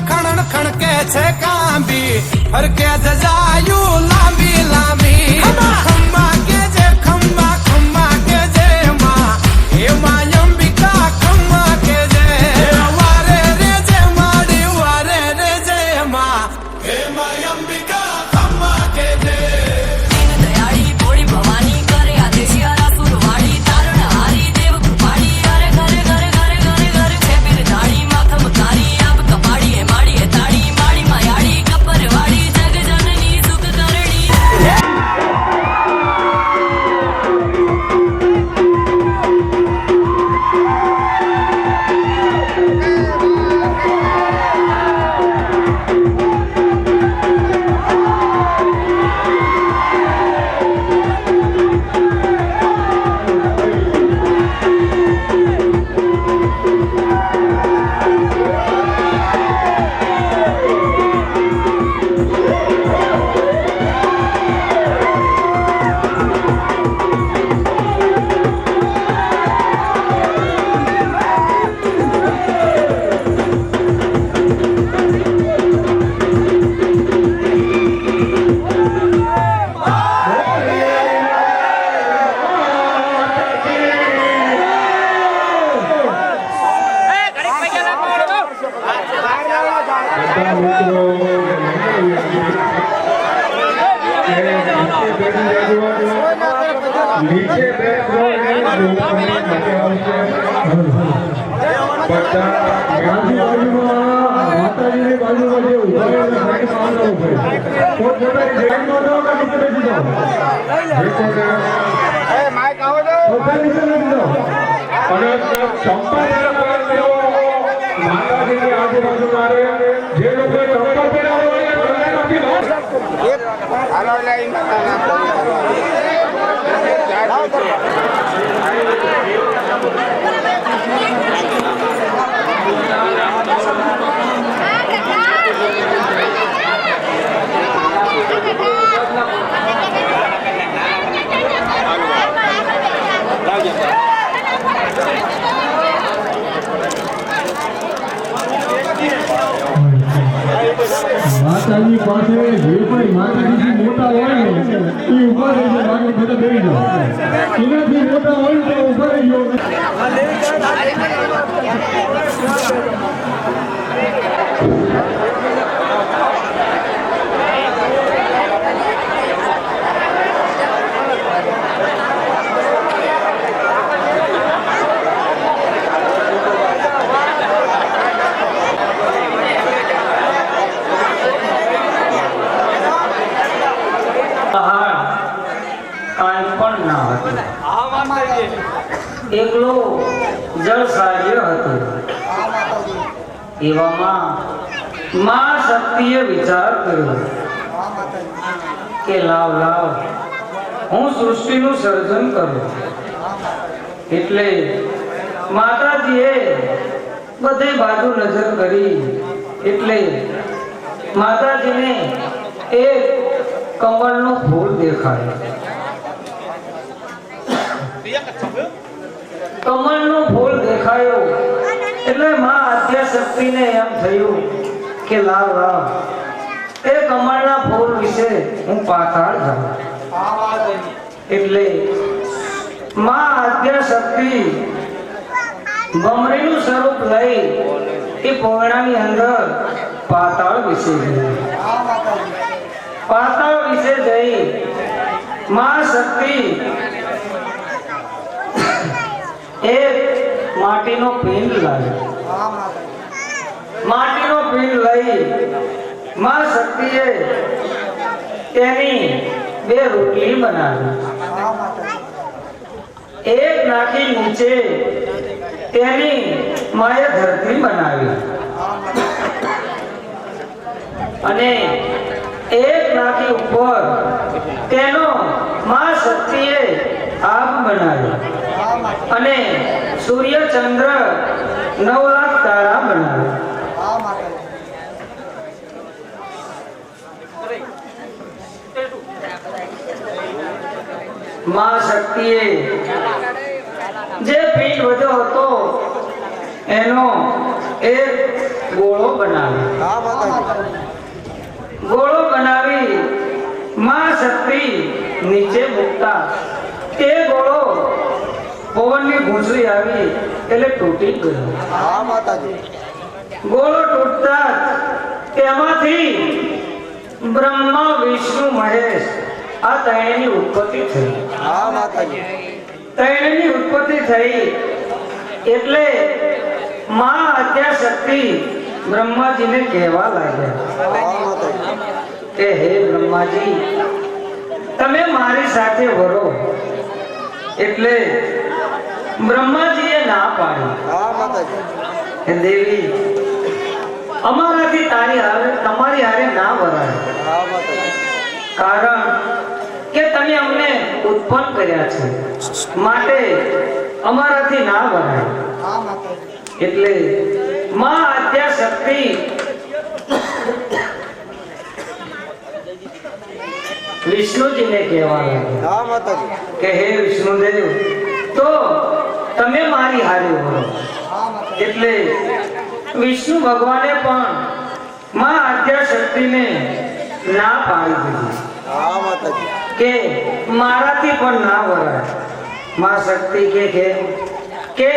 ખણ ખણકે છે કાંબી હરકે જજાયું લાંબી લાંબી ખમ્મા કે જે ખમ્મા કે જે માં અંબિકા ખમ્મા કે જે વારે રે જે માડી વારે રે જે માં અંબિકા ખમ્મા કે જે નીચે બેસો માતાજીની બાજુમાં જે ઉભા માતાજીની આજુબાજુ મારે જે લોકો ચંપલ માતાજી પાસે જે કોઈ માતાજી મોટા હોય ને એ ઉભા રહી જાય બાકી બધા બેસી જાય એનાથી મોટા હોય તો ઉભા રહી ગયો એકલો જળ કાર્ય હતું એવામાં માં શક્તિએ વિચાર કર્યો કે લાવ હું સૃષ્ટિનું સર્જન કરું એટલે માતાજીએ બધી બાજુ નજર કરી એટલે માતાજીને એક કમળનું ફૂલ દેખાયું કમળનું ફૂલ દેખાયું એટલે માં આદ્યા શક્તિને એમ થયું કે લાવ એ કમળના ફૂલ વિશે હું પાતાળ જાઉં એટલે માં આદ્યા શક્તિ ભમરીનું સ્વરૂપ લઈ એ પોયણાની અંદર પાતાળ વિશે ગઈ પાતાળ વિશે જઈ માં શક્તિ એક માટીનો પિંડ લાવ્યો માટીનો પિંડ લઈ માં શક્તિએ તેની બે રોટલી બનાવી એક નાખી નીચે તેની માએ ધરતી બનાવી અને એક નાખી ઉપર તેનો માં શક્તિએ આગ બનાવી અને સૂર્ય ચંદ્ર 9 લાખ તારા બનાવ્યા માં શક્તિએ જે પીઠ વધ્યો હતો એનો એક ગોળો બનાવી. હા માતાજી. ગોળો બનાવી માં શક્તિ નીચે મૂકતા તે ગોળો પવનની ઘૂંસરી આવી એટલે તૂટી ગયો. હા માતાજી. ગોળો તૂટતા તેમાંથી બ્રહ્મા વિષ્ણુ મહેશ આ ત્રણેયની ઉત્પત્તિ થઈ. હા માતાજી. ત્રણેયની ઉત્પત્તિ થઈ એટલે માં આદ્યાશક્તિ બ્રહ્માજીને કહેવા લાગ્યા હા માતાજી. કે હે બ્રહ્માજી તમે મારી સાથે વરો. એટલે બ્રહ્માજીએ ના પાડી. હા માતાજી. હે દેવી અમારાથી તારી હારે તમારી હારે ના વરાય. હા માતાજી. કારણ કે તમે અમને ઉત્પન્ન કર્યા છે માટે અમારાથી ના વરાય. હા માતાજી. એટલે માં આદ્યાશક્તિ વિષ્ણુજીને કહેવા લાગી હા માતાજી. કે હે વિષ્ણુદેવ તો તમે મારી હારે વરો. એટલે વિષ્ણુ ભગવાને પણ માં આદ્યાશક્તિને ના પાડી દીધી હા માતાજી. કે મારાથી પણ ના વરાય. માં શક્તિ કે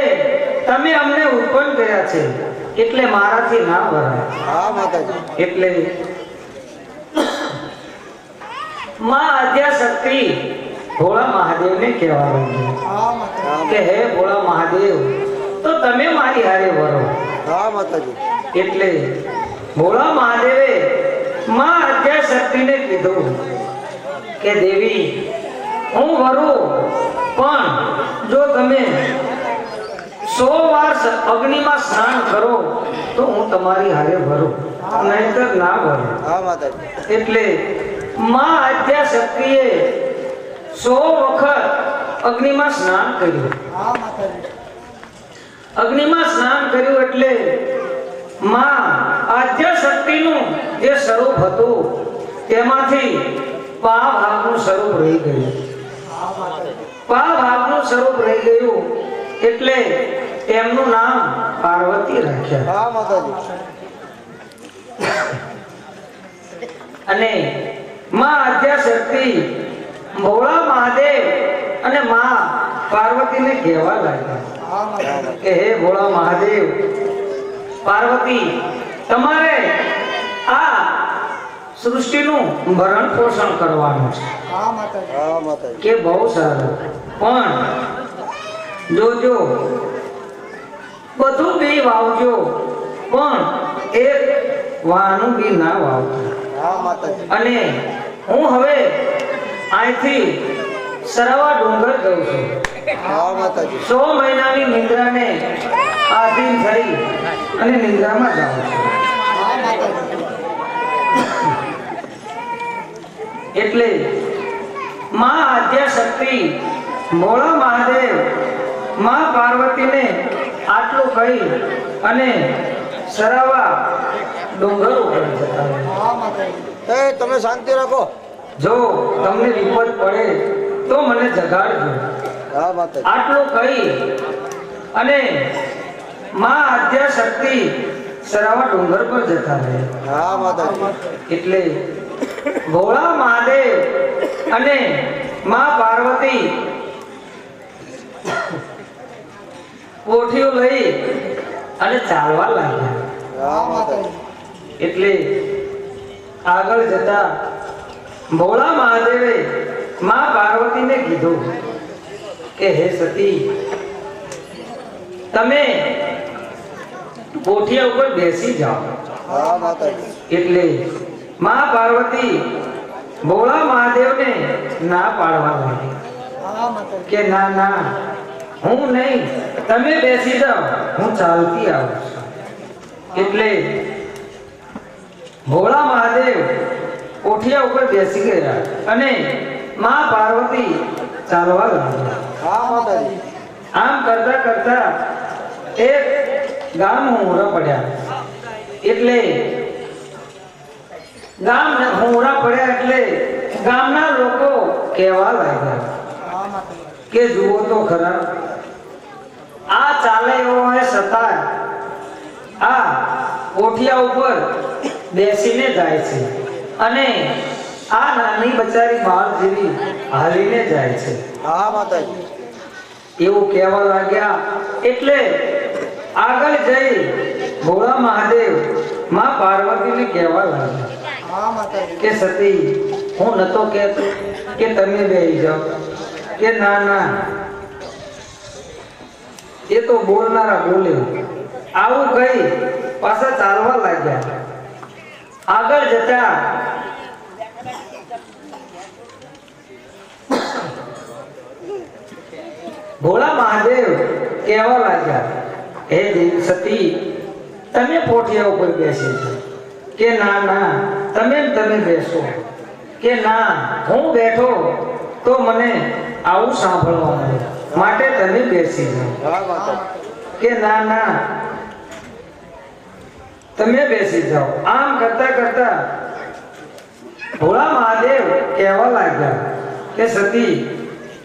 તમે અમને ઉત્પન્ન કર્યા છે એટલે મારાથી ના વરાય. હા માતાજી. એટલે માં આદ્યાશક્તિ ભોળા મહાદેવને કહેવા લાગી કે હે ભોળા મહાદેવ તો તમે મારી હારે વરો. હા માતાજી. એટલે ભોળા મહાદેવે માં આદ્યાશક્તિને કીધું કે દેવી હું વરું પણ જો તમે 100 વાર અગ્નિમાં સ્નાન કરો તો હું તમારી હારે વરું, નહીંતર ના વરું. હા માતાજી. એટલે માં આદ્યાશક્તિએ 100 વખત અગ્નિમાં સ્નાન કર્યું. અગ્નિમાં સ્નાન કર્યું એટલે માં આદ્યાશક્તિનું જે સ્વરૂપ હતું તેમાંથી પા ભાગનું સ્વરૂપ રહી ગયું. પા ભાગનું સ્વરૂપ રહી ગયું એટલે તેમનું નામ પાર્વતી રાખ્યા. હા માતાજી. અને માં આદ્યાશક્તિ ભોળા મહાદેવ અને માં પાર્વતીને કહેવા લાગ્યા કે હે ભોળા મહાદેવ પાર્વતી તમારે આ સૃષ્ટિનું ભરણ પોષણ કરવાનું છે. હા માતાજી. કે બહુ સારું પણ જોજો બધું બી વાવજો પણ એક વાનું બી ના વાવજો. હા માતાજી. અને હું હવે અહીંથી સરવા ડુંગર જઉં છું. હા માતાજી. 100 મહિનાની નિંદ્રાને આધીન થઈ અને નિંદ્રામાં જાઉં છું. એટલે માં આદ્યાશક્તિ ભોળા મહાદેવ માં પાર્વતીને આટલું કહી અને સરાવા ડુંગર ઉપર જતા રહ્યા. એ તમે શાંતિ રાખો. જો તમને વિપત પડે તો મને જગાડજો. હા માતાજી. આટલું કહી અને માં આદ્યાશક્તિ સરાવા ડુંગર પર જતા રહ્યા. હા માતાજી. એટલે ભોળા મહાદેવ અને માં પાર્વતી કોઠીઓ લઈ અને ચાલવા લાગ્યા. હા માતાજી. એટલે આગળ જતા ભોળા મહાદેવે માં પાર્વતીને કીધું કે હે સતી તમે કોઠિયા ઉપર બેસી જાઓ. હા માતાજી. એટલે માં પાર્વતી ભોળા મહાદેવને ના પાડવા લાગી કે ના ના હું નહીં, તમે બેસી જાઓ, હું ચાલતી આવું છું. એટલે ભોળા મહાદેવ કોઠિયા ઉપર બેસી ગયા અને માં પાર્વતી ચાલવા લાગ્યા. હા માતાજી. આમ કરતા કરતા એક ગામ હોરા પડ્યા. એટલે ગામ હોરા પડ્યા એટલે ગામના લોકો કહેવા લાગ્યા કે જુઓ તો ખરા આ ચાલે એવો હે છતાં આ કોઠિયા ઉપર બેસીને જાય છે અને આ નાની બચારી બાળ જેવી હાલીને જાય છે. હા માતાજી. એવું કહેવા લાગ્યા એટલે આગળ જઈ ભોળા મહાદેવ માં પાર્વતીને કહેવા લાગ્યા હા માતાજી. કે સતી હું નતો કહેતો કે તમે બેહી જાઓ કે ના ના એ તો બોલનારા બોલે. આવું કહી પાછા ચાલવા લાગ્યા. આગળ જતા ભોળા મહાદેવ કહેવા લાગ્યા હે દેવી સતી તમે પોઠિયા ઉપર બેસી છો કે ના ના તમે બેસો કે ના હું બેઠો તો મને આવું સાંભળવા મળે માટે તમે બેસી જાઓ. હા માતાજી. કે ના ના તમે બેસી જાઓ. આમ કરતા કરતા ભોળા મહાદેવ કહેવા લાગ્યા કે સતી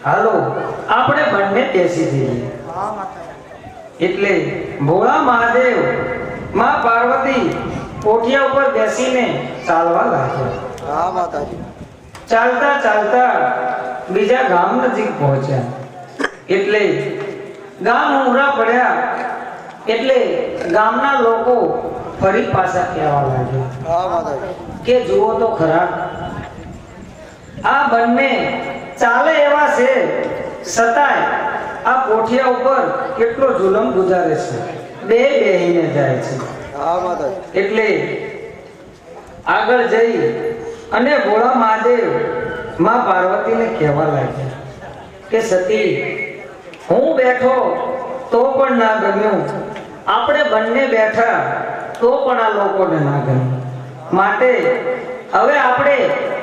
હાલો આપણે બંને બેસી જઈએ. હા માતાજી. એટલે ભોળા મહાદેવ માં પાર્વતી કોઠિયા ઉપર બેસીને ચાલવા લાગ્યા. હા માતાજી. ચાલતા ચાલતા બીજા ગામ નજીક પહોંચ્યા. એટલે ગામ ઉમરા પડ્યા એટલે ગામના લોકો ફરી પાછા કહેવા લાગ્યા હા માતાજી. કે જુઓ તો ખરા આ બંને ચાલે એવા છે છતાંય આ કોઠિયા ઉપર કેટલો જુલમ ગુજારે છે. બેહીને જાય છે. હા માતાજી. એટલે આગળ જઈ અને ભોળા મહાદેવ માં પાર્વતીને કહેવા લાગ્યા કે સતી હું બેઠો તો પણ ના ગમ્યું, આપણે બંને બેઠા તો પણ આ લોકોને ના ગમ્યું, માટે હવે આપણે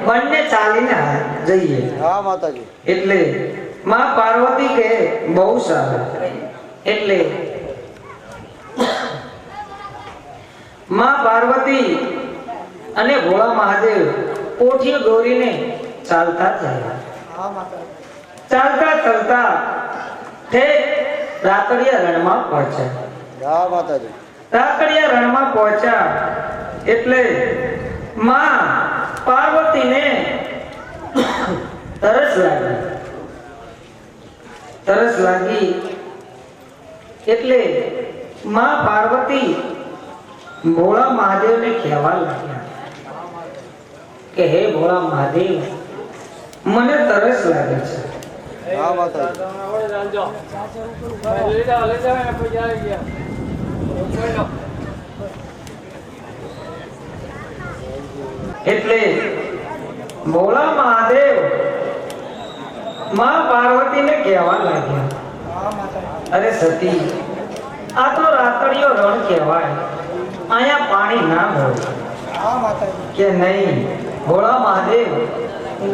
બંને ચાલીને જઈએ. હા માતાજી. એટલે માં પાર્વતી કહે બહુ સારું. એટલે માં પાર્વતી અને ભોળા મહાદેવ કોઠીઓ દોરીને ચાલતા થયા. હા માતાજી. ચાલતા ચાલતા ઠેક રાકડિયા રણમાં પહોંચ્યા. હા માતાજી. રાકડિયા રણમાં પહોંચ્યા એટલે માં પાર્વતીને તરસ લાગી એટલે માં પાર્વતી ભોળા મહાદેવને કહેવા લાગ્યા કે હે ભોળા મહાદેવ મને તરસ લાગે છે. હા માતાજી. એટલે ભોળા મહાદેવ માં પાર્વતીને કહેવા લાગ્યા અરે સતી આ તો રાતડિયો રણ કહેવાય, અહીંયા પાણી ના હોય. હા માતાજી. કે નહીં ભોળા મહાદેવ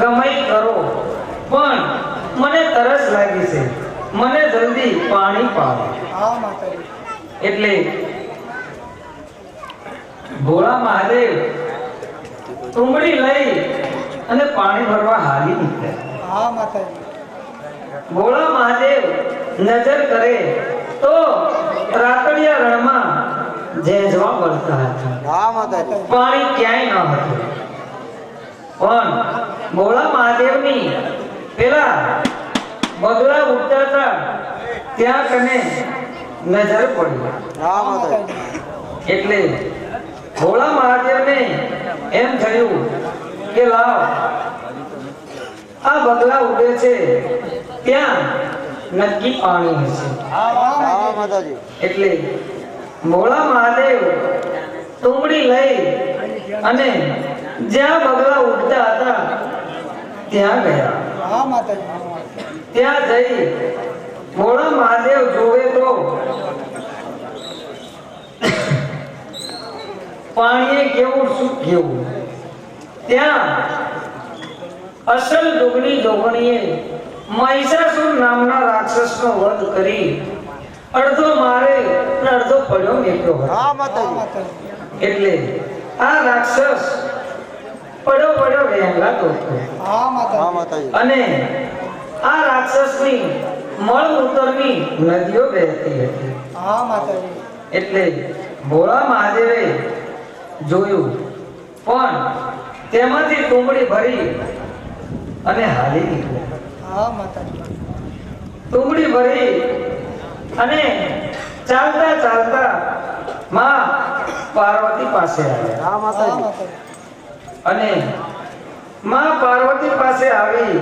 ગમે કરો પણ મને તરસ લાગી છે, મને જલ્દી પાણી પાવો. હા માતાજી. એટલે ભોળા મહાદેવ ટુંબડી લઈ અને પાણી ભરવા હાલી નીકળ્યા. હા માતાજી. ભોળા મહાદેવ નજર કરે તો રાતડિયા રણમાં ઝેઝવા પડતા હતા. હા માતાજી. પાણી ક્યાંય ન હતું. પણ ભોળા મહાદેવની પેલા બગલા ઉડતા હતા ત્યાં કને નજર પડી. હા માતાજી. એટલે ભોળા મહાદેવને એમ થયું કે લાવ આ બગલા ઉડે છે ત્યાં નક્કી પાણી હશે. હા માતાજી. એટલે ભોળા મહાદેવ ટુંબડી લઈ અને જ્યાં બગલા ઉડતા હતા ત્યાં ગયા. હા માતાજી. ત્યાં જઈ ભોળા મહાદેવ જોવે તો પાણીએ કેવું સુખ કેવું. ત્યાં અસલ દુગણી જોગણીએ મહિષાસુર નામના રાક્ષસનો વધ કરી અડધો મારે અને અડધો પડ્યો નીકળ્યો હતો. હા માતાજી. એટલે આ રાક્ષસ પડ્યો રહેલાતો હતો. હા માતાજી. અને આ રાક્ષસની મળમૂત્રની નદીઓ વહેતી હતી. હા માતાજી. એટલે ભોળા મહાદેવે જોયું પણ તેમાંથી ટુંબડી ભરી અને હાલી નીકળ્યા. હા માતાજી. ટુંબડી ભરી અને ચાલતા ચાલતા માં પાર્વતી પાસે આવ્યા. હા માતાજી. અને માં પાર્વતી પાસે આવી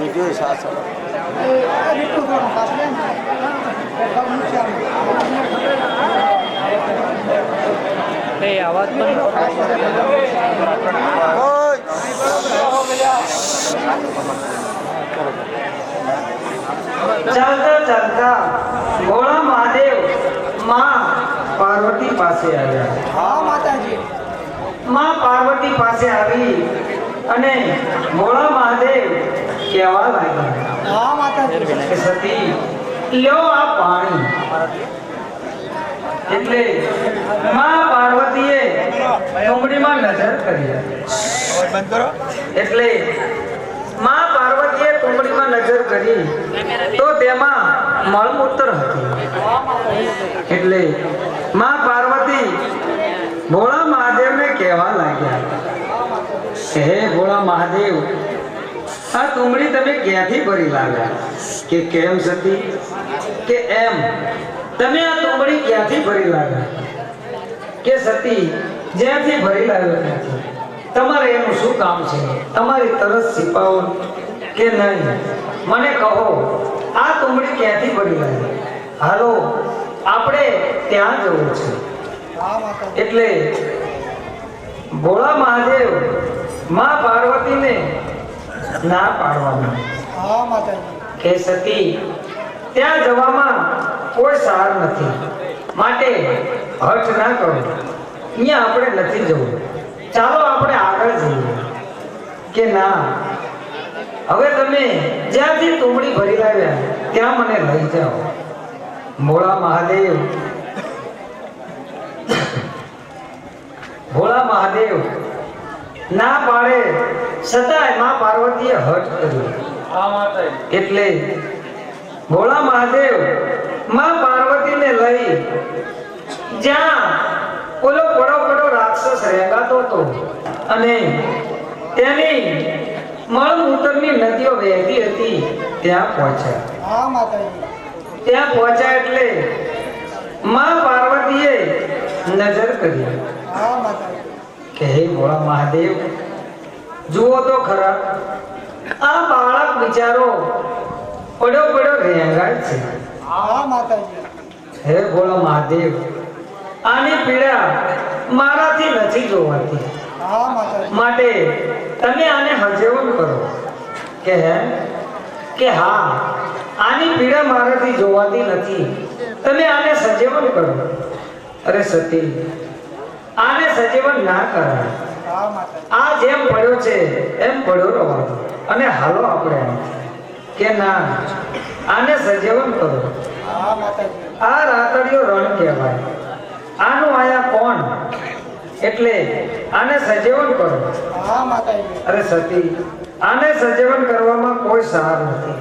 જોજો સાસુ. ચાલતા ચાલતા ભોળા મહાદેવ માં પાર્વતી પાસે આવ્યા. હા માતાજી. માં પાર્વતી પાસે આવી અને ભોળા મહાદેવ કહેવા લાગ્યા હા માતાજી. કે સતી લ્યો આ પાણી. એટલે માં પાર્વતીએ ટુંબડીમાં નજર કરી. એટલે માં પાર્વતીએ ટુંબડીમાં નજર કરી તો તેમાં મળમૂત્ર હતી. એટલે માં પાર્વતી ભોળા મહાદેવને કહેવા લાગ્યા કે હે ભોળા મહાદેવ, આ ટુંબડી તમે ક્યાંથી ભરી લાવ્યા? કે કેમ સતી? કે એમ તમે આ ટુંબડી ક્યાંથી ભરી લાવ્યા? કે સતી જ્યાંથી ભરી લાવ્યો ત્યાંથી. તમારે એનું શું કામ છે? તમારી તરસ છીપાવો કે નહીં? મને કહો, આ ટુંબડી ક્યાંથી ભરી લાવી? હાલો આપણે ત્યાં જવું છે. હા માતાજી. એટલે ભોળા મહાદેવ માં પાર્વતીને ના પાડવાના. હા માતાજી. કે સતી ત્યાં જવામાં કોઈ સાર નથી, માટે હઠ ના કરો. અહીંયા આપણે નથી જવું, ચાલો આપણે આગળ જઈએ. કે ના, હવે તમે જ્યાંથી ટુંબડી ભરી લાવ્યા ત્યાં મને લઈ જાઓ. ભોળા મહાદેવ ના પાડે છતાંય માં પાર્વતીએ હઠ કર્યું. એટલે ભોળા મહાદેવ માં પાર્વતીને લઈ જ્યાં ઓલો પડો રાક્ષસ રેંગાતો હતો અને તેની મળમૂત્રની નદીઓ વહેતી હતી ત્યાં પહોંચ્યા. હા માતાજી. ત્યાં પહોંચ્યા એટલે માં પાર્વતીએ નજર કરી હા માતાજી. કે હે ભોળા મહાદેવ, જુઓ તો ખરા, આ બાળક બિચારો પડ્યો રેંગાય છે. હા માતાજી. હે ભોળા મહાદેવ, આની પીડા મારાથી નથી જોવાતી, હા માતાજી. માટે તમે આને હજેવન કરો. કે હે? કે હા, આની પીડા મારાથી જોવાતી નથી, તમે આને સજેવન કરો. અરે સતી, આને સજેવન ના કરાય. હા માતાજી. આ જેમ પડ્યો છે એમ પડ્યો રહો અને હાલો આપણે. કે ના, આને સજેવન કરો. હા માતાજી. આ રાતડિયો રણ કહેવાય. આનું આયા કોણ? એટલે આને સજેવન કરો. હા માતાજી. અરે સતી, આને સજેવન કરવામાં કોઈ સાર નથી,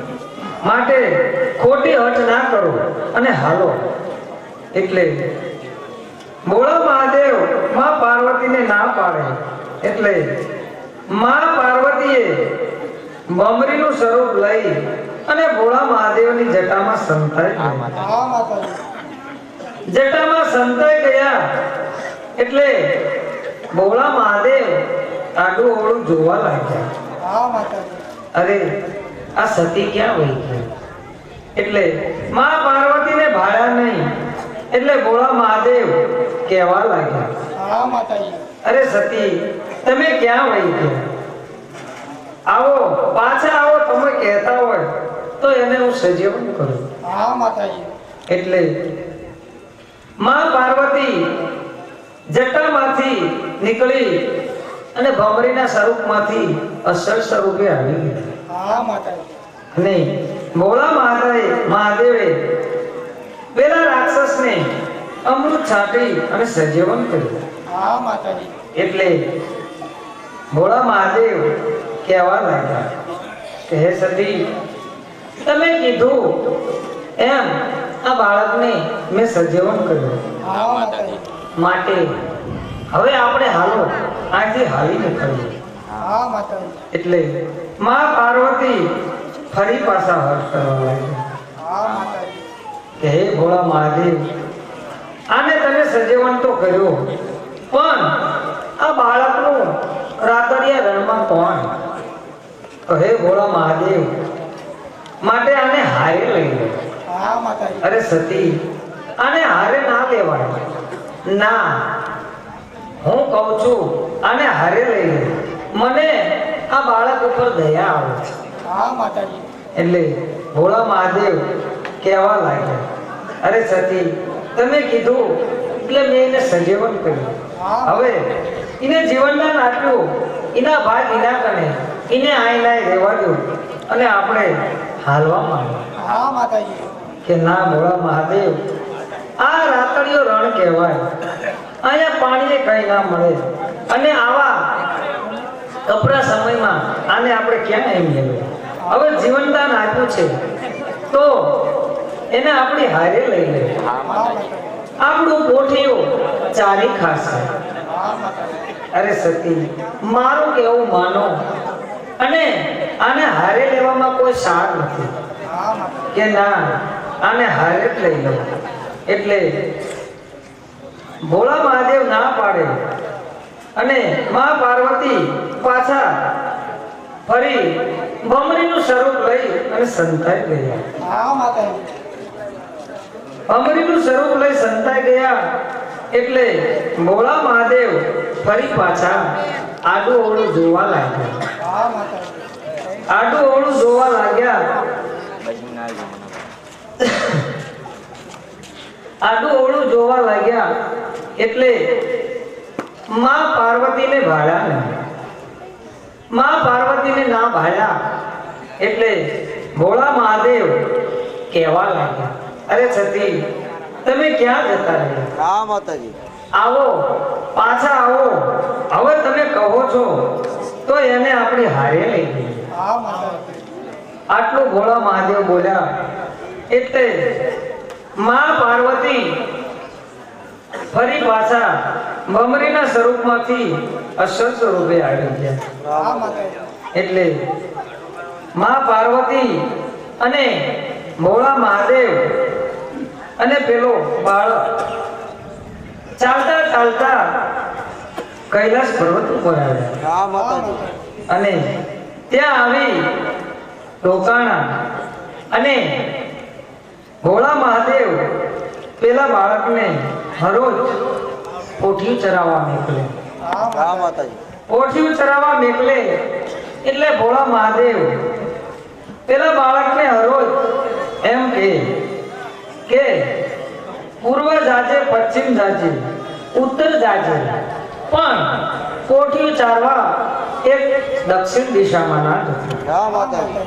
માટે ખોટી હઠ ના કરો અને હાલો. એટલે ભોળા મહાદેવ માં પાર્વતીને ના પાડે એટલે માં પાર્વતીએ બમરીનું સ્વરૂપ લઈ અને ભોળા મહાદેવની જટામાં સંતાઈ ગયા. હા માતાજી. જટામાં સંતાઈ ગયા એટલે ભોળા મહાદેવ આડું ઓળું જોવા લાગ્યા. હા માતાજી. અરે આ સતી ક્યાં વહી ગઈ? એટલે માં પાર્વતીને ભાળ્યા નહીં એટલે ભોળા મહાદેવ કહેવા લાગ્યા, હા માતાજી. અરે સતી, તમે ક્યાં વહી ગયા? આવો, પાછા આવો. તમે કહેતા હોય તો એને હું સજીવન કરું. હા માતાજી. એટલે માં પાર્વતી જટામાંથી નીકળી અને ભમરીના સ્વરૂપમાંથી અસલ સ્વરૂપે આવી ગઈ. હા માતાજી. અને ભોળા મહાદેવે પેલા રાક્ષસને અમૃત છાંટી અને સજીવન કર્યું. હા માતાજી. એટલે ભોળા મહાદેવ કહેવા લાગ્યા કે હે સતી, તમે કીધું એમ આ બાળકને મેં સજીવન કર્યું. હા માતાજી. માટે હવે આપણે હાલો અહીંથી હાલી નીકળીએ. હા માતાજી. એટલે મા પાર્વતી ફરી પાછા હર્ષ કરવા લાગ્યા હા માતાજી. કે હે ભોળા મહાદેવ, આને તમે સજીવન તો કર્યો, પણ આ બાળકનું રાતડિયા રણમાં કોણ? તો હે ભોળા મહાદેવ, માટે આને હારે લઈ લો. હા માતાજી. અરે સતી, આને હારે ના લેવાય. ના, હું કહું છું આને હારે લઈ લે. મને આ બાળક ઉપર દયા આવે છે. હા માતાજી. એટલે ભોળા મહાદેવ કહેવા લાગ્યા, અરે સતી, તમે કીધું એટલે મેં એને સજીવન કર્યું. હવે એને જીવનદાન આપ્યું, એના ભાગ એના કને, એને આઈનાય રહેવા દો અને આપણે હાલવા માંડ્યા. હા માતાજી. કે ના ભોળા મહાદેવ, આ રાતડિયો રણ કહેવાય, અહીંયા પાણીએ કઈ ના મળે, અને આવા કપરા સમયમાં આને આપણે ક્યાં આવી મેળવીએ? હવે જીવનદાન આપ્યું છે તો એને આપણી હારે લઈ લે. હા માતાજી. આપણું પોઠીઓ ચારી ખાશે. હા માતાજી. અરે સતી, મારું કેવું માનો, અને આને હારે લેવામાં કોઈ સાર નથી. હા માતાજી. કે ના, આને હારે જ લઈ લો. એટલે ભોળા મહાદેવ ના પાડે અને મા પાર્વતી પાછા ફરી ભમરીનું સ્વરૂપ લઈ અને સંતાઈ ગયા. હા માતાજી. ભમરીનું સ્વરૂપ લઈ સંતાઈ ગયા એટલે ભોળા મહાદેવ ફરી પાછા આડું અવળું જોવા લાગ્યા. હા માતાજી. આડું અવળું જોવા લાગ્યા. આડું અવળું જોવા લાગ્યા એટલે મા પાર્વતીને ભાળ્યા નહીં. મા પાર્વતીને ના ભાળ્યા એટલે ભોળા મહાદેવ કહેવા લાગ્યા, અરે સતી, તમે ક્યાં જતા રહ્યા? હા માતાજી. આવો, પાછા આવો. હવે તમે કહો છો તો એને આપણે હારે લઈ જઈએ. હા માતાજી. આટલું ભોળા મહાદેવ બોલ્યા એટલે મા પાર્વતી ફરી પાછા ભમરીના સ્વરૂપમાંથી અસલ સ્વરૂપે આવી ગયા. હા માતાજી. એટલે મા પાર્વતી અને ભોળા મહાદેવ અને પેલો બાળક ચાલતા ચાલતા કૈલાસ પર્વત ઉપર આવ્યા. હા માતાજી. અને ત્યાં આવી રોકાણા અને ભોળા મહાદેવ પેલા બાળકને હરોજ પોઠિયું ચરાવવા મોકલે. હા માતાજી. પોઠિયું ચરાવવા મોકલે એટલે ભોળા મહાદેવ પેલા બાળકને હરોજ એમ કે પૂર્વ જાજે, પશ્ચિમ જાજે, ઉત્તર જાજે, પણ પોઠિયું ચારવા એક દક્ષિણ દિશામાં ના જતો. હા માતાજી.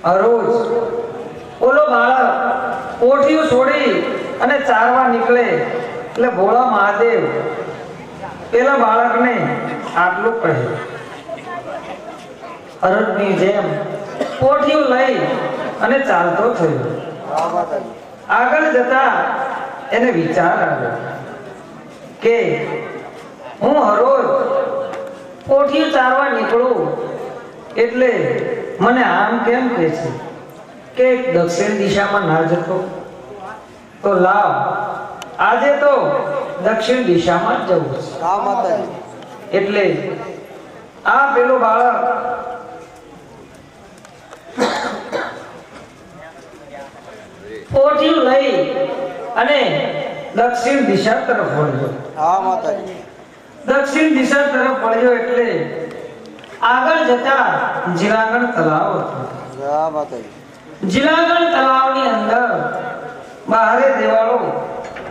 હરોજ ઓલો બાળક પોઠિયું છોડી અને ચારવા નીકળે એટલે ભોળા મહાદેવ પેલા બાળકને આટલું કહે, હરણની જેમ પોઠિયું લઈ અને ચાલતો થયો. હા માતાજી. આગળ જતા એને વિચાર આવ્યો કે હું હરોજ પોઠિયું ચારવા નીકળું એટલે મને આમ કેમ કહે છે કે દક્ષિણ દિશામાં ના જતો? તો લાવ, આજે તો દક્ષિણ દિશામાં જ જવું છે. હા માતાજી. એટલે આ પેલો બાળક પોઠિયું લઈ અને દક્ષિણ દિશા તરફ વળ્યો. હા માતાજી. દક્ષિણ દિશા તરફ વળ્યો એટલે આગળ જતા જીરાગણ તળાવ હતું. હા માતાજી. જીરાગણ તળાવની અંદર બારે દેવાળો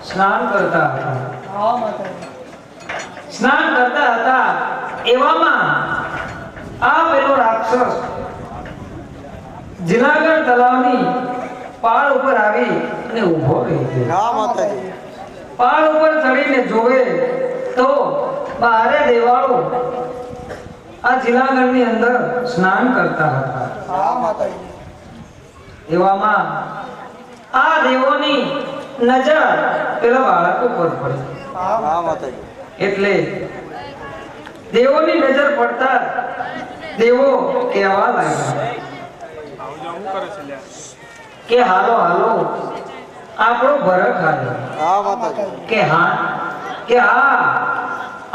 સ્નાન કરતા હતા. હા માતાજી. સ્નાન કરતા હતા એવામાં આ પેલો રાક્ષસ જુનાગઢ તળાવની પાળ ઉપર આવી અને ઊભો રહી ગયો. હા માતાજી પાળ ઉપર ચડીને જોવે તો બારે દેવાળો આ જુનાગઢની અંદર સ્નાન કરતા હતા. હા માતાજી. એવામાં આ દેવોની નજર પેલા બાળક ઉપર પડી. હા માતાજી એટલે દેવોની નજર પડતા દેવો કહેવા લાગ્યા કે હાલો હાલો આપણો ભરત આવ્યો. હા માતાજી કે હા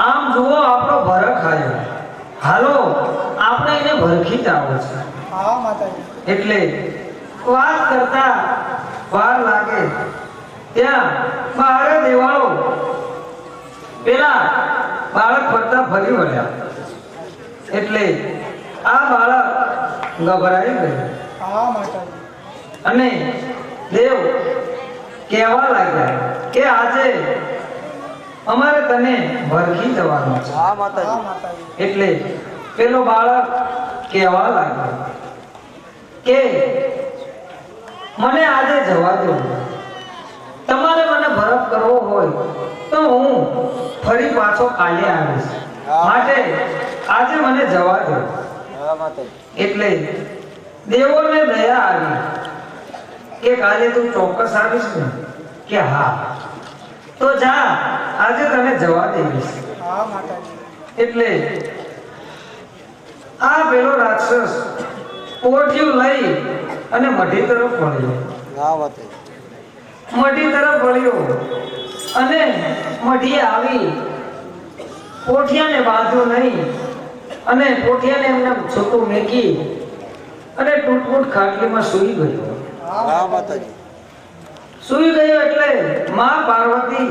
આમ જુઓ આપણો ભરત આવ્યો. હાલો આપણે એને ભરખી જ આવો છે. હા માતાજી. એટલે વાત કરતા વાર લાગે ત્યાં બારે દેવાળો પેલા બાળક ફરતા ફરી વળ્યા. એટલે આ બાળક ગભરાઈ ગયું હા માતાજી. અને દેવ કહેવા લાગ્યા કે આજે અમારે તને ભરખી જવાનું છે. હા હા માતાજી માતાજી. એટલે પેલો બાળક કહેવા લાગ્યો કે મને આજે જવા દો. તમારે મને ભરત કરવો હોય તો હું ફરી પાછો કાલે આવીશ. માટે આજે મને જવા દો. હા માતાજી એટલે દેવોને દયા આવી કે કાલે તું ચોક્કસ આવીશ ને? કે હા. તો જા આજે તને જવા દેવીશ. હા માતાજી. એટલે આ પેલો રાક્ષસ પોઠિયું લઈ અને મઢી તરફ વળ્યો. હા માતાજી મઢી તરફ વળ્યો અને મઢી આવી પોઠિયાને બાંધ્યો નહીં અને પોઠિયાને એમને છૂટું મેકી અને ટૂટફૂટ ખાટલીમાં સૂઈ ગયો. હા માતાજી સૂઈ ગયો એટલે માં પાર્વતી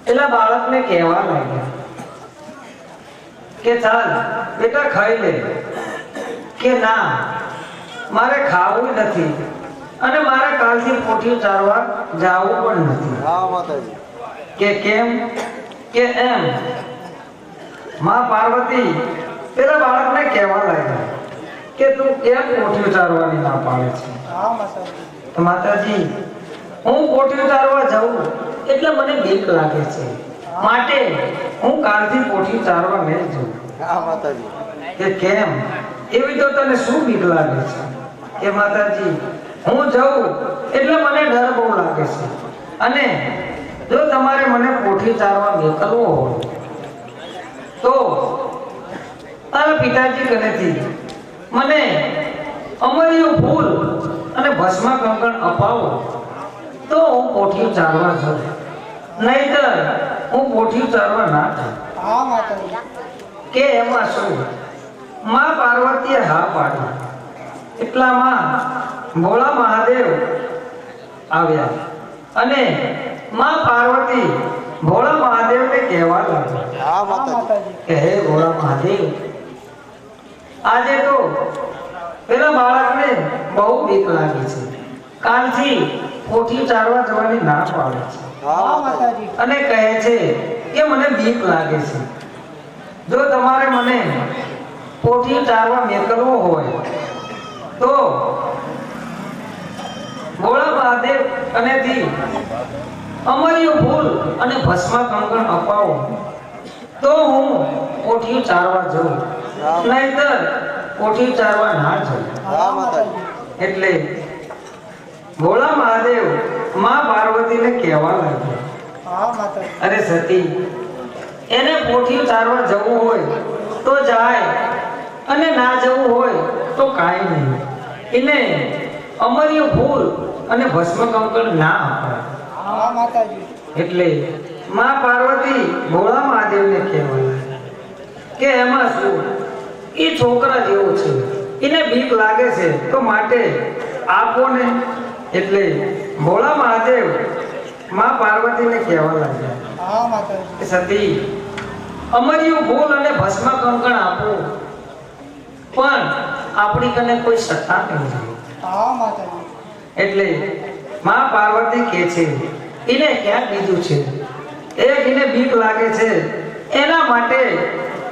પેલા બાળકને કહેવા લાગ્યા કે ચાલ બેટા ખાઈ લે. કે ના મારે ખાવું નથી અને મારે કાલથી પોઠિયું ચારવા જાવું પણ નથી. હા માતાજી કે કેમ? કે એમ માં પાર્વતી પેલા બાળકને કહેવા લાગ્યા કે તું કેમ પોઠિયું ચારવાની ના પાડે છે? હા માતાજી. તો માતાજી હું પોઠિયું ચારવા જાઉં એટલે મને બીક લાગે છે, માટે હું કાલથી પોઠિયું ચારવા નહીં જાઉં. હા માતાજી કે કેમ? એવી તો તને શું બીક લાગે છે? કે માતાજી હું જાઉં એટલે મને ડર બહુ લાગે છે અને જો તમારે મને પોઠી ચારવા મોકલવો હોય તો તારા પિતાજી કનેથી મને અમરિયું ફૂલ અને ભસ્મ કંકણ અપાવો તો હું પોઠિયું ચારવા જાઉં, નહીંતર હું પોઠિયું ચારવા ના જાઉં. હા માતાજી. કે એમાં શું? માં પાર્વતીએ હા પાડી. એટલામાં ભોળા મહાદેવ આવ્યા અને માં પાર્વતી ભોળા મહાદેવને કહેવા લાગ્યા હા હા માતાજી માતાજી. કે હે ભોળા મહાદેવ, આજે તો પેલા બાળકને બહુ બીક લાગી છે, કાલથી પોઠિયું ચારવા જવાની ના પાડે છે હા હા માતાજી માતાજી. અને કહે છે કે મને બીક લાગે છે. જો તમારે મને પોઠિયું ચારવા મોકલવો હોય તો ભોળા મહાદેવ કનેથી અમરિયું ફૂલ અને ભસ્મ કંકણ અપાવો તો હું પોઠિયું ચારવા જાઉં, નહીંતર પોઠિયું ચારવા ના જાઉં. હા માતાજી એટલે ભોળા મહાદેવ માં પાર્વતીને કહેવા લાગ્યા હા માતાજી. અરે સતી, એને પોઠિયું ચારવા જવું હોય તો જાય અને ના જવું હોય તો કાંઈ નહીં. એને અમરિયું ફૂલ અને ભસ્મ કંકણ ના અપાય. હા માતાજી. એટલે માં પાર્વતી ભોળા મહાદેવને કહેવાય કે એમાં શું, એ છોકરા જેવો છે, એને બીક લાગે છે તો માટે આપો ને. એટલે ભોળા મહાદેવ માં પાર્વતીને કહેવા લાગ્યા હા માતાજી. કે સતી, અમરિયું ફૂલ અને ભસ્મ કંકણ આપો, પણ આપણી કને કોઈ સત્તા નહીં. હા માતાજી. એટલે માં પાર્વતી કહે છે એને ક્યાં કીધું છે એક એને બીક લાગે છે એના માટે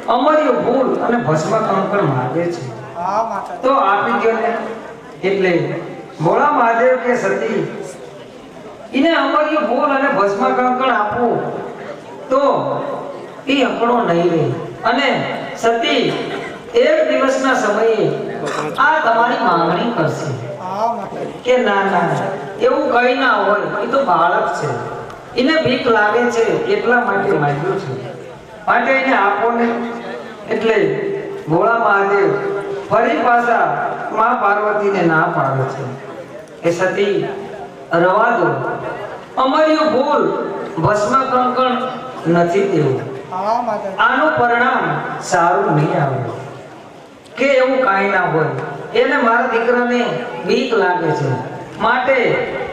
અમર્યું ફૂલ અને ભસ્મ કંકણ માગે છે હા માતાજી તો આપી દો ને એટલે ભોળા મહાદેવ કે સતી એને અમર્યું ફૂલ અને ભસ્મ કંકણ આપો તો એ અકળો નહીં રહે અને સતી એક દિવસના સમયે આ તમારી માંગણી કરશે હા માતાજી કે ના ના એવું કઈ ના હોય એ તો બાળક છે એને બીક લાગે છે એટલા માટે માંગ્યું છે માટે એને આપો ને એટલે ભોળા મહાદેવ ફરી પાછા માં પાર્વતીને ના પાડે છે કે સતી રવા દો અમર્યું ફૂલ ભસ્મ કંકણ નથી દેવું હા માતાજી આનું પરિણામ સારું નહીં આવે કે એવું કાંઈ ના હોય એને મારા દીકરાને બીક લાગે છે માટે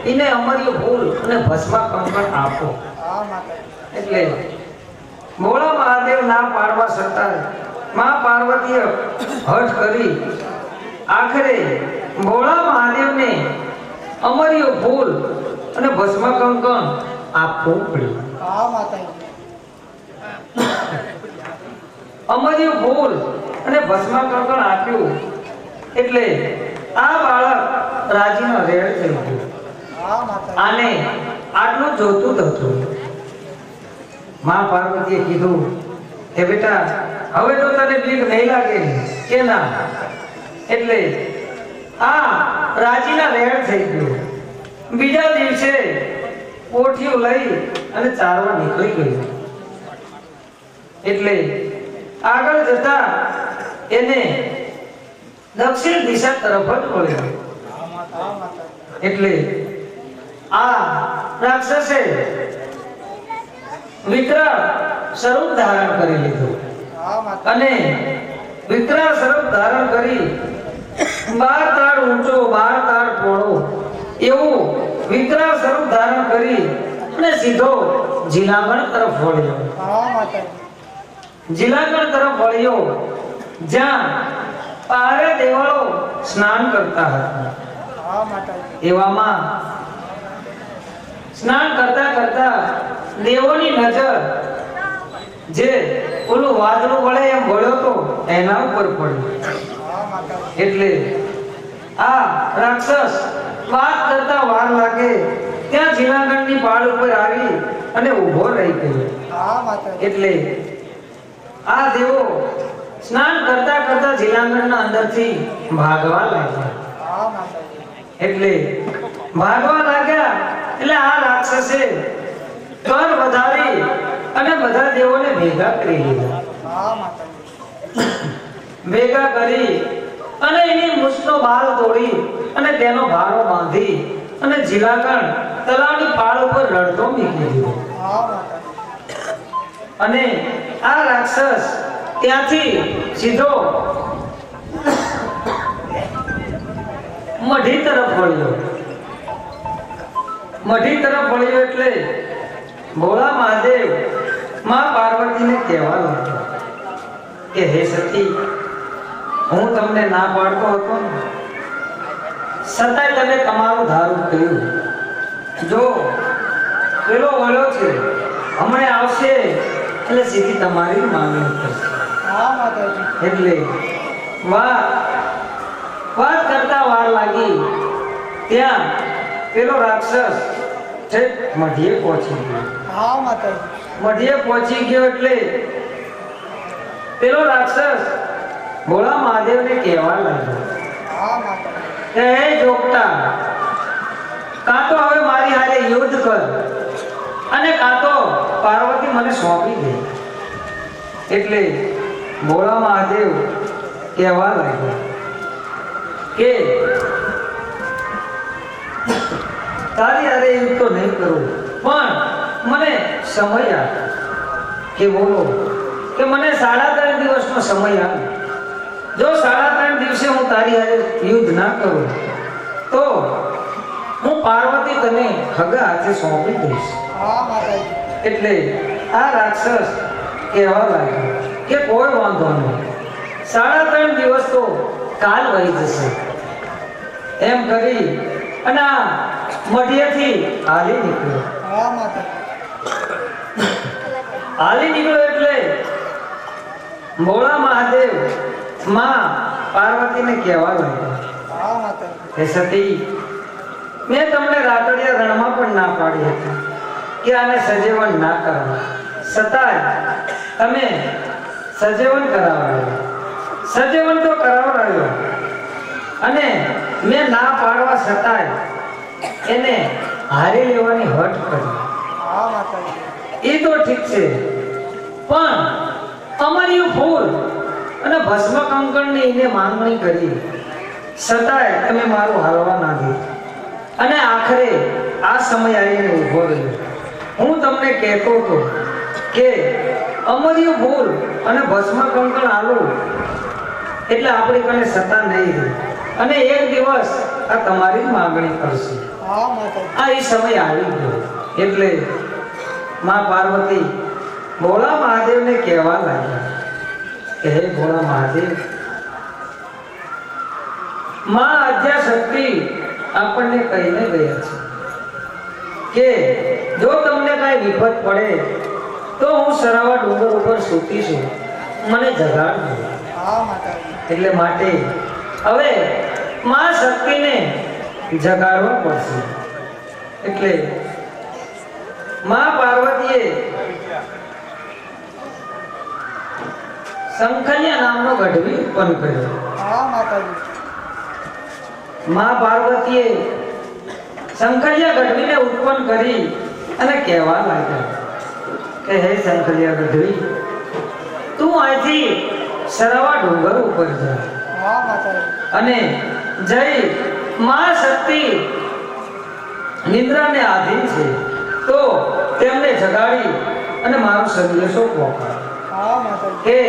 એને અમર્યું ફૂલ અને ભસ્મ કંકણ આપો હા માતાજી એટલે ભોળા મહાદેવ ના પાડવા છતાં માં પાર્વતીએ હઠ કરી આખરે ભોળા મહાદેવને અમર્યું ફૂલ અને ભસ્મ કંકણ આપવું પડ્યું હા માતાજી અમર્યું ફૂલ અને ભસ્મ કંકણ આપ્યું એટલે આ બાળક રાજીનો રેડ થઈ ગયો હા માતાજી આને આટલું જોતું જ હતું માં પાર્વતીએ કીધું કે બેટા હવે તો તને બીક નહીં લાગે કે ના એટલે આ રાજીના રેડ થઈ ગયો બીજા દિવસે પોઠિયું લઈ અને ચારવા નીકળી ગયો એટલે આગળ જતા એને દક્ષિણ દિશા તરફ જ વળ્યો હા માતાજી એટલે આ રાક્ષસે વિકરાળ સ્વરૂપ ધારણ કરી લીધું હા માતાજી અને વિકરાળ સ્વરૂપ ધારણ કરી 12 તાળ ઊંચો 12 તાળ પહોળો એવું વિકરાળ સ્વરૂપ ધારણ કરી અને સીધો જીલાગણ તરફ વળ્યો હા માતાજી જીલાગણ તરફ વળ્યો જ્યાં પારે દેવાળો સ્નાન કરતા હતા હા માતાજી એવામાં સ્નાન કરતા કરતા દેવોની નજર જે ઓલું વાદળું વળે એમ વળ્યો તો એના ઉપર પડી હા માતાજી એટલે આ રાક્ષસ વાત કરતા વાર લાગે ત્યાં જીલાગણની પાળ ઉપર આવી અને ઊભો રહી ગયો હા માતાજી એટલે આ દેવો સ્નાન કરતા કરતા જીલાગણના અંદરથી ભાગવા લાગ્યા હા માતાજી એટલે ભાગવા લાગ્યા એટલે આ રાક્ષસે કર વધારી અને બધા દેવોને ભેગા કરી લીધા હા માતાજી ભેગા કરી અને એની મૂછનો બાલ તોડી અને તેનો ભારો બાંધી અને જીલાગણ તલાવની પાળ ઉપર રડતો મૂકી દીધો હા માતાજી અને આ રાક્ષસ ત્યાંથી સીધો મઢી તરફ વળ્યો મઢી તરફ વળ્યો એટલે ભોળા મહાદેવ માં પાર્વતીને કહેવા લાગ્યો કે હે સતી હું તમને ના પાડતો હતો ને છતાંય તમે તમારું ધારું કર્યું જો પેલો વળ્યો છે હમણાં આવશે એટલે સીધી તમારી માંગણી કરશે હા માતાજી એટલે વાત કરતા વાર લાગી ત્યાં પેલો રાક્ષસ ઠેક મઢીએ પહોંચી ગયો હા માતાજી મઢીએ પહોંચી ગયો એટલે પેલો રાક્ષસ ભોળા મહાદેવને કહેવા લાગ્યો હા માતાજી કે હે જોગતા કાં તો હવે મારી હારે યુદ્ધ કર અને કાં તો પાર્વતી મને સોંપી દે એટલે ભોળા મહાદેવ કહેવા લાગ્યા કે તારી હારે યુદ્ધ તો નહીં કરું પણ મને સમય આપ કે બોલો કે મને 3.5 દિવસનો સમય આપ જો 3.5 દિવસે હું તારી હારે યુદ્ધ ના કરું તો હું પાર્વતી તને ખગા હાથે સોંપી દઈશ હા માતાજી એટલે આ રાક્ષસ કહેવા લાગ્યો કે કોઈ વાંધો નહીં 3.5 દિવસ તો કાલ વહી જશે એમ કરી અને આ મઢિયેથી હાલી નીકળ્યો હા માતાજી હાલી નીકળ્યો એટલે ભોળા મહાદેવ માં પાર્વતીને કહેવા લાગ્યા, હા માતાજી. હે સતી, મેં તમને રાતડિયા રણમાં પણ ના પાડી હતી કે આને સજેવન ના કરવા, છતાંય તમે સજેવન કરાવડાવ્યો. સજેવન તો કરાવડાવ્યો અને મેં ના પાડવા છતાંય એને હારી લેવાની હઠ કરી. હા માતાજી. એ તો ઠીક છે, પણ અમારી ફૂલ અને ભસ્મ કંકણની એને માંગણી કરી છતાંય તમે મારું હાલવા ના દીધું અને આખરે આ સમય આવીને ઊભો રહ્યો. હું તમને કહેતો હતો કે અમર્ય ફૂલ અને ભસ્મ કંકણ આલું એટલે આપણી કને સત્તા નહીં રહે અને એક દિવસ આ તમારી જ માંગણી કરશે. હા માતાજી. આ એ સમય આવી ગયો એટલે માં પાર્વતી ભોળા મહાદેવને કહેવા લાગ્યા કે હે ભોળા મહાદેવ, માં આદ્યા શક્તિ આપણને કહીને ગયા છે કે જો તમને કાંઈ વિપત પડે તો હું સરાવા ડુંગર ઉપર સૂતી છું, મને જગાડજો. હા માતાજી. એટલે માટે હવે માં શક્તિને જગાડવા પડશે. એટલે માં પાર્વતીએ શંખલિયા નામનો ગઢવી ઉત્પન્ન કર્યો. હા માતાજી. માં પાર્વતીએ શંખલિયા ગઢવીને ઉત્પન્ન કરી અને કહેવા લાગ્યા કે હે શંખલિયા ગઢવી, તું અહીંથી સરાવા ડુંગર ઉપર જા હા માતાજી. અને જઈ માં શક્તિ નિદ્રાને આધીન છે તો તેમને જગાડી અને મારું સંદેશો પહોંચાડ હા માતાજી. કે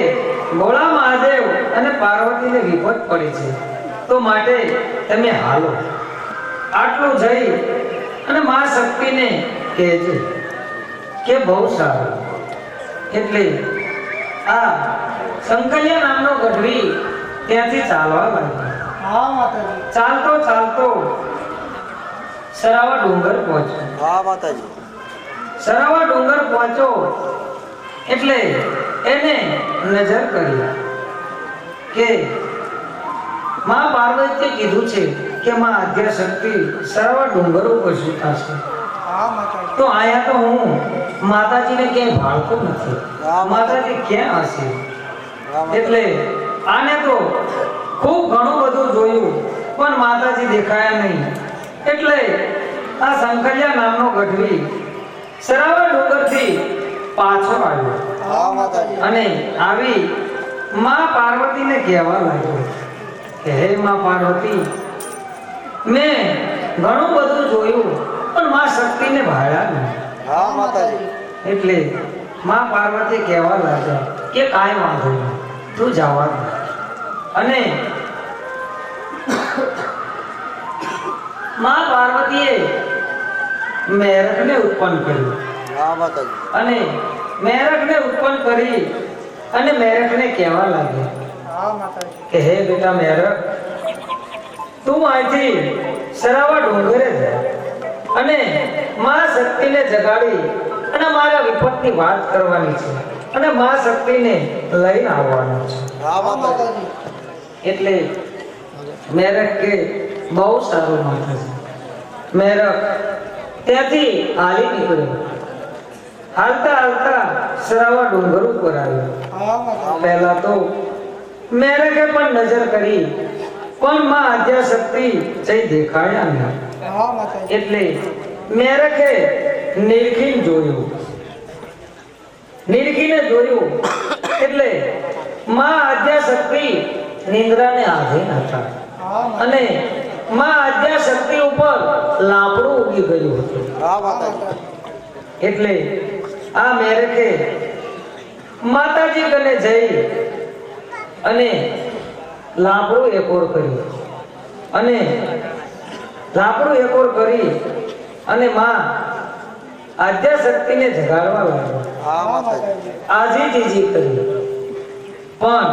ભોળા મહાદેવ અને પાર્વતીને વિપત પડી છે તો માટે તમે હાલો. આટલું જઈ અને માં શક્તિને કહેજે કે બહુ સારું. એટલે આ શંકલિયા નામનો ગઢવી ત્યાંથી ચાલવા લાગ્યો. હા માતાજી. ચાલતો ચાલતો સરાવા ડુંગર પહોંચ્યો. હા માતાજી. સરાવા ડુંગર પહોંચ્યો એટલે એને નજર કરી કે માં પાર્વતીએ કીધું છે કે માં આદ્યા શક્તિ સરાવા ડુંગર ઉપર સૂતા છે, હા માતાજી. તો આયા તો હું માતાજીને ક્યાંય ભાળતો નથી, માતાજી ક્યાં હશે? એટલે આને તો ખૂબ ઘણું બધું જોયું પણ માતાજી દેખાયા નહીં. એટલે આ શંકલિયા નામનો ગઢવી સરાવા ડુંગરથી પાછો આવ્યો હા માતાજી. અને આવી માં પાર્વતીને કહેવા લાગ્યો કે હે માં પાર્વતી, મેં ઘણું બધું જોયું પણ માં શક્તિને ભાળ્યા નહીં. હા માતાજી. એટલે માં પાર્વતી કહેવા લાગ્યા કે કાંઈ વાંધો નહીં, તું જવા દે. અને માં પાર્વતીએ મેરકને ઉત્પન્ન કર્યું હા માતાજી. અને મેરકને ઉત્પન્ન કરી અને મેરકને કહેવા લાગ્યા હા માતાજી. કે હે બેટા મેરક, તું અહીંથી સરાવા ડુંગરે જા અને માં શક્તિને જગાડી અને મારા વિપતની વાત કરવાની છે અને માં શક્તિને લઈને આવવાનું છે. હા માતાજી. એટલે મેરક કે બહુ સારું માતાજી. મેરક ત્યાંથી હાલી નીકળ્યો. હાલતા હાલતા સરાવા ડુંગર ઉપર આવ્યો. હા માતાજી. પહેલા તો મેરકે પણ નજર કરી પણ માં આદ્યા શક્તિ જઈ દેખાયા નહીં. હા માતાજી. એટલે મેરકે નીલખીને જોયું. નીલખીને જોયું એટલે માં આદ્યા શક્તિ નિંદ્રાને આધીન હતા હા અને માં આદ્યા શક્તિ ઉપર લાકડું ઉગી ગયું હતું. હા માતાજી. માતાજી. એટલે આ મેરકે માતાજી કને જઈ અને લાકડું એકોર કર્યું અને લાકડું એકોર કરી અને માં આદ્યા શક્તિને જગાડવા લાગ્યો. હા માતાજી. આજી જીજી કરી પણ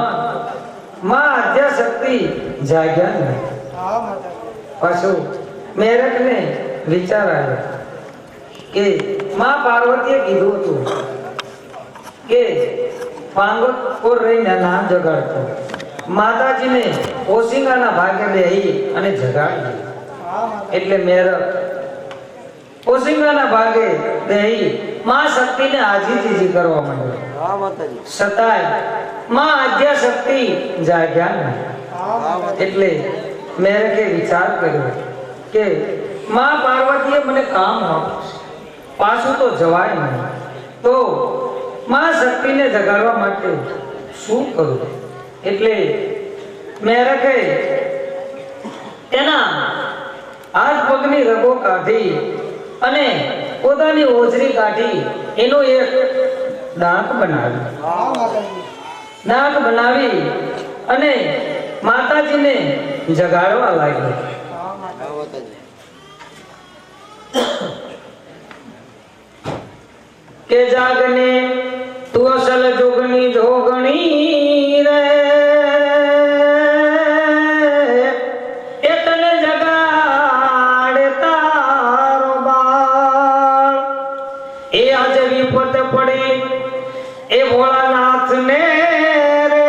માં આદ્યા શક્તિ જાગ્યા નહીં. હા માતાજી. પાછું મેરકને વિચાર આવ્યો કે માં પાર્વતીએ કીધું હતું કે પાંગોત કોર રહીને નામ જગાડતો માતાજીને ઓશિંગાના ભાગે બેહી અને જગાડી. એટલે મેરક ઓશિંગાના ભાગે બેહી માં શક્તિને આજીજી કરવા માંડ્યો. હા માતાજી. છતાંય માં આદ્યા શક્તિ જાગ્યા નહીં. એટલે મેરકે વિચાર કર્યો કે માં પાર્વતીએ મને કામ આપ્યું, પાછું તો જવાય નહીં, તો માં શક્તિને જગાડવા માટે શું કરું? એટલે મેરકે તેના હાથ પગની રગો કાઢી અને પોતાની ઓજરી કાઢી એનો એક દાંત બનાવ્યો. દાંત બનાવી અને માતાજીને જગાડવા લાગ્યો. હા માતાજી. કે જાગને તું અસલ જોગણી જોગણી રે, એ તને જગાડે તારો બાળ. એ આજે વિપત પડી એ ભોળાનાથને રે,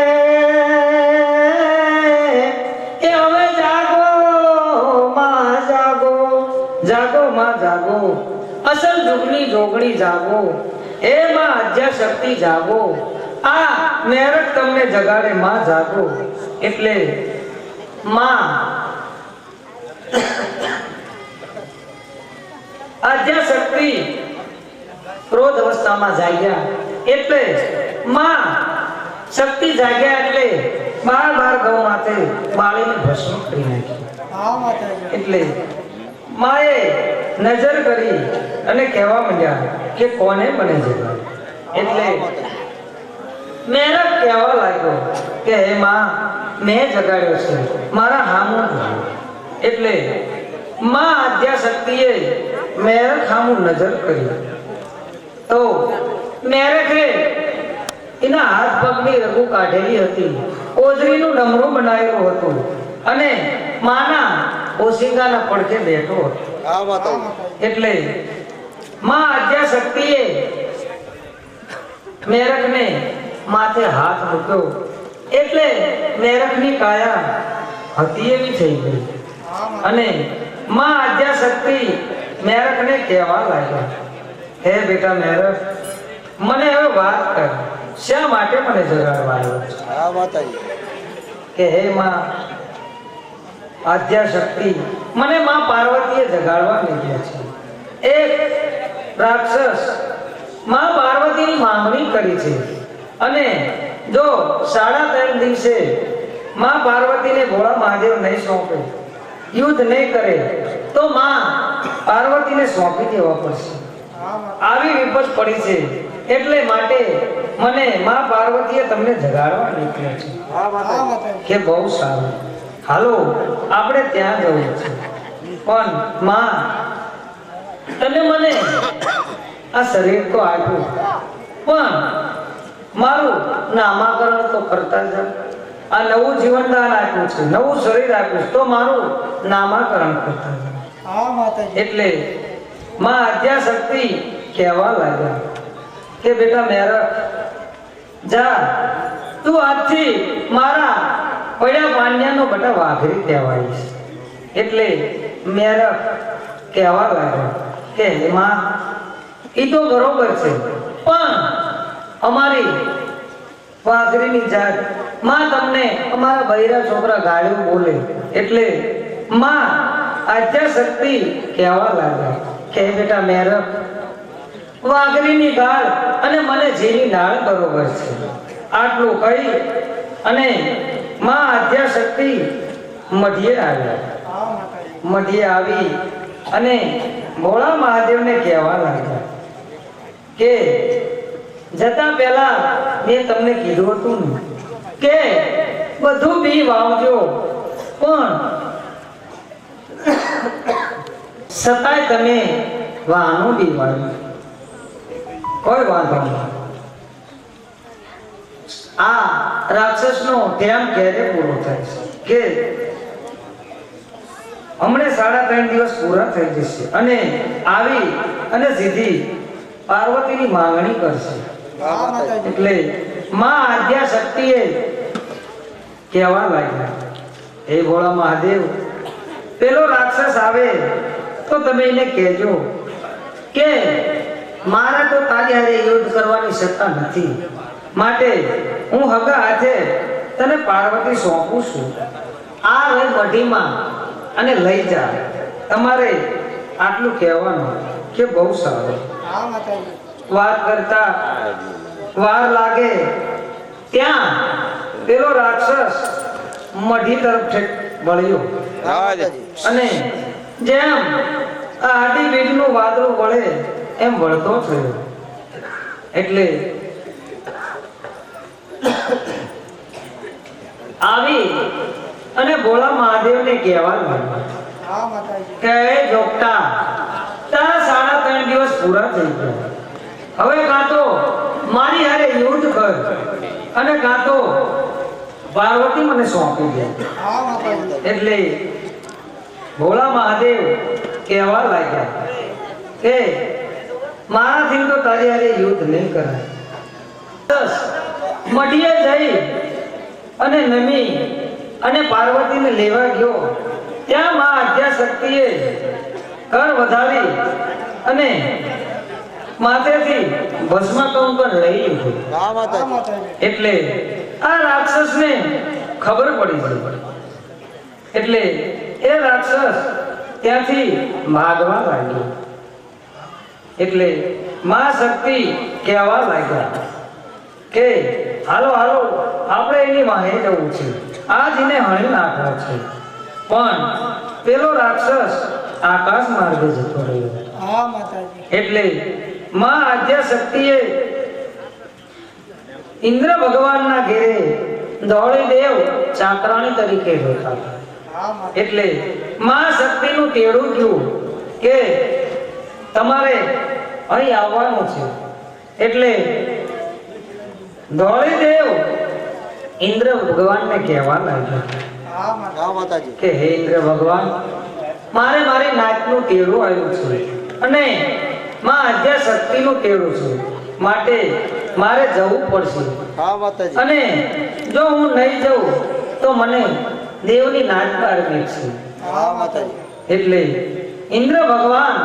એ હવે જાગો માં જાગો, જાગો માં જાગો, અસલ જુગની જોગણી જાગો, એ માં આદ્યા શક્તિ જાગો, આ મેરક તમને જગાડે માં જાગો. એટલે માં આદ્યા શક્તિ ક્રોધ અવસ્થામાં જાગ્યા. એટલે માં શક્તિ જાગ્યા એટલે 12 ગૌ માથે બાળીને ભસ્મ કરી નાખી. એટલે માએ નજર કરી અને કહેવા માંડ્યા કે કોને મને જગાડ્યું? એટલે મેરક કહેવા લાગ્યો કે હે માં, મેં જગાડ્યો છે, મારા હામું જોવો. એટલે માં આદ્યા શક્તિએ મેરક હામું નજર કરી તો મેરકે એના હાથ પગની રગુ કાઢેલી હતી, ઓજરીનું ડમરું બનાવેલું હતું અને માના ઓશિંગાના પડખે બેઠો હતો. હા માતાજી. એટલે માં આદ્યા શક્તિએ મેરકને માથે હાથ મૂક્યો. એટલે મેરકની કાયા હતી એવી થઈ ગઈ અને માં આદ્યા શક્તિ મેરકને કહેવા લાગ્યા, હે બેટા મેરક, મને હવે વાત કર, શા માટે મને જગાડવા આવ્યો છે? હા માતાજી. કે હે માં આદ્યા શક્તિ, મને માં પાર્વતીએ જગાડવા નીકળ્યા છે. એક રાક્ષસ માં પાર્વતીની માંગણી કરી છે અને જો 3.5 દિવસે માં પાર્વતીને ભોળા મહાદેવ નહીં સોંપે, યુદ્ધ નહીં કરે, તો માં પાર્વતીને સોંપી દેવા પડશે. આવી વિપત પડી છે. એટલે માટે મને માં પાર્વતીએ તમને જગાડવા નીકળ્યા છે. હા માતાજી. કે બહુ સારું, હાલો આપણે ત્યાં જવું છે. પણ માં, તમે મને આ શરીર તો આપ્યું, પણ મારું નામાકરણ તો કરતા જાઓ. આ નવું જીવનદાન આપ્યું છે, નવું શરીર આપ્યું છે, તો મારું નામાકરણ કરતા જાઓ. એટલે માં આદ્યા શક્તિ કહેવા લાગ્યા કે બેટા મેરક, જા તું આજથી મારા પડ્યા પાન્યાનો બટા વાઘરી કહેવાઈશ. એટલે મેરક કહેવા લાગ્યો કે માં, એ તો બરોબર છે, પણ અમારી વાઘરીની જાત માં તમને અમારા બૈરા છોકરા ગાળ્યું બોલે. એટલે માં આદ્યા શક્તિ કહેવા લાગ્યા કે બેટા મેરક, વાઘરીની ગાળ અને મને જેની નાળ બરોબર છે. આટલું કહી અને માં આદ્યા શક્તિ મઢીએ આવ્યા. મઢીએ આવી અને ભોળા મહાદેવને કહેવા લાગ્યા કે જતા પહેલા મેં તમને કીધું હતું ને કે બધું બી વાવજો, પણ છતાંય તમે વાનું બી વાવ્યું, કોઈ વાંધો નહીં. આ રાક્ષસનો ટેમ ક્યારે પૂરો થાય છે? કે હમણે 3.5 દિવસ પૂરા થઈ જશે અને આવી અને સીધી પાર્વતીની માંગણી કરશે હા માતાજી એટલે માં આદ્યા શક્તિએ કહેવા લાગ્યા, હે ભોળા મહાદેવ, પેલો રાક્ષસ આવે તો તમે એને કહેજો કે મારે તો તારી હારે યુદ્ધ કરવાની સત્તા નથી, માટે હું હગા હાથે તને પાર્વતી સોંપું છું, આ રહી મઢીમાં અને લઈ જા. તમારે આટલું કહેવાનું કે બહુ સારું. હા માતાજી વાત કરતા વાર લાગે ત્યાં પેલો રાક્ષસ મઢી તરફ વળ્યો અને જેમ આ આડી બીજનું વાદળું વળે એમ વળતો થયો. એટલે આવી અને ભોળા મહાદેવને કહેવા લાગ્યો હા માતાજી કે જોગતા તારા 3.5 દિવસ પૂરા થઈ ગયા, હવે કાં તો મારી હારે યુદ્ધ કર અને કાં તો પાર્વતી મને સોંપી દે. હા માતાજી એટલે ભોળા મહાદેવ કહેવા લાગ્યા કે મારાથી તો તારી હારે યુદ્ધ નહીં કરાય. બસ મઢીએ જઈ અને નમી અને પાર્વતીને લેવા ગયો. ત્યાં માં આદ્યા શક્તિએ કર વધારી અને માથેથી ભસ્મકંકણ લઈ લીધું. હા હા માતાજી માતાજી એટલે આ રાક્ષસને ખબર પડી ગઈ. એટલે એ રાક્ષસ ત્યાંથી ભાગવા લાગ્યો. એટલે માં શક્તિ કહેવા લાગ્યા કે હાલો હાલો આપણે એની વાહે જવું છે, આજ એને હણી નાખવો છે. પણ પેલો રાક્ષસ આકાશ માર્ગે જતો રહ્યો. હા માતાજી એટલે માં આદ્યા શક્તિએ ઇન્દ્ર ભગવાનના ઘેરે ધોળી દેવ ચાકરાણી તરીકે રહેતા હતા. હા માતાજી એટલે માં શક્તિનું તેડું થયું કે તમારે અહીં આવવાનું છે. એટલે ધોળી દેવ ઇન્દ્ર ભગવાનને કહેવા લાગ્યા હા માતાજી હા માતાજી કે હે ઇન્દ્ર ભગવાન, મારે મારી નાચનું તેડું આવ્યું છે અને માં આદ્યા શક્તિનું તેડું છે, માટે મારે જવું પડશે. હા માતાજી અને જો હું નહીં જઉં તો મને દેવની નાચ બહાર નીકળશે. હા માતાજી એટલે ઇન્દ્ર ભગવાન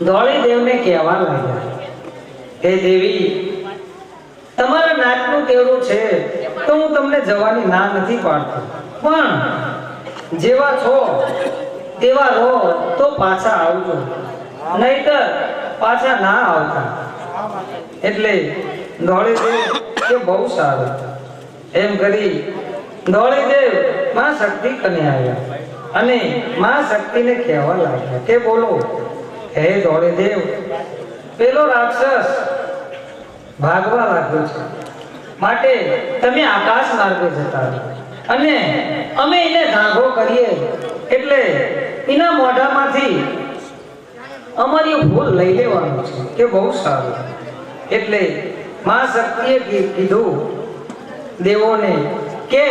ધોળી દેવને કહેવા લાગ્યા, હે દેવી, તમારા નાચનું તેડું છે તો હું તમને જવાની ના નથી પાડતો, પણ જેવા છો તેવા રહો તો પાછા આવજો, નહીતર પાછા ના આવતા. હા માતાજી એટલે ધોળી દેવ કે બહુ સારું એમ કરી ધોળી દેવ માં શક્તિ કને આવ્યા અને માં શક્તિને કહેવા લાગ્યા કે બોલો, હે ધોળી દેવ, પેલો રાક્ષસ ભાગવા લાગ્યો છે, માટે તમે આકાશ માર્ગે જતા રહો અને અમે એને ધાગો કરીએ એટલે એના મોઢામાંથી અમારી ભૂલ લઈ લેવાનું છે કે બહુ સારું. એટલે માં શક્તિએ કીધું દેવોને કે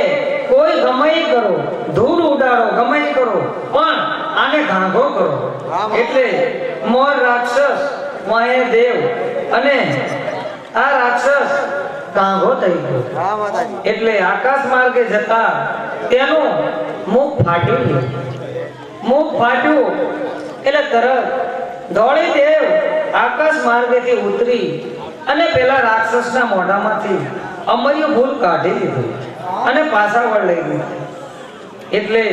કોઈ ગમે કરો, ધૂળ ઉડાડો, ગમે કરો, પણ આને ઘાઘો કરો. એટલે મોર રાક્ષસ મોહે દેવ અને આ રાક્ષસ ઘાઘો થઈ ગયો. હા માતાજી એટલે આકાશ માર્ગે જતા તેનું મુખ ફાટ્યું નહીં. મુખ ફાટ્યું એટલે તરત ધોળી દેવ આકાશ માર્ગેથી ઉતરી અને પેલા રાક્ષસના મોઢામાંથી અમર્યું ફૂલ કાઢી લીધું અને પાછા વળ લઈ ગયું. એટલે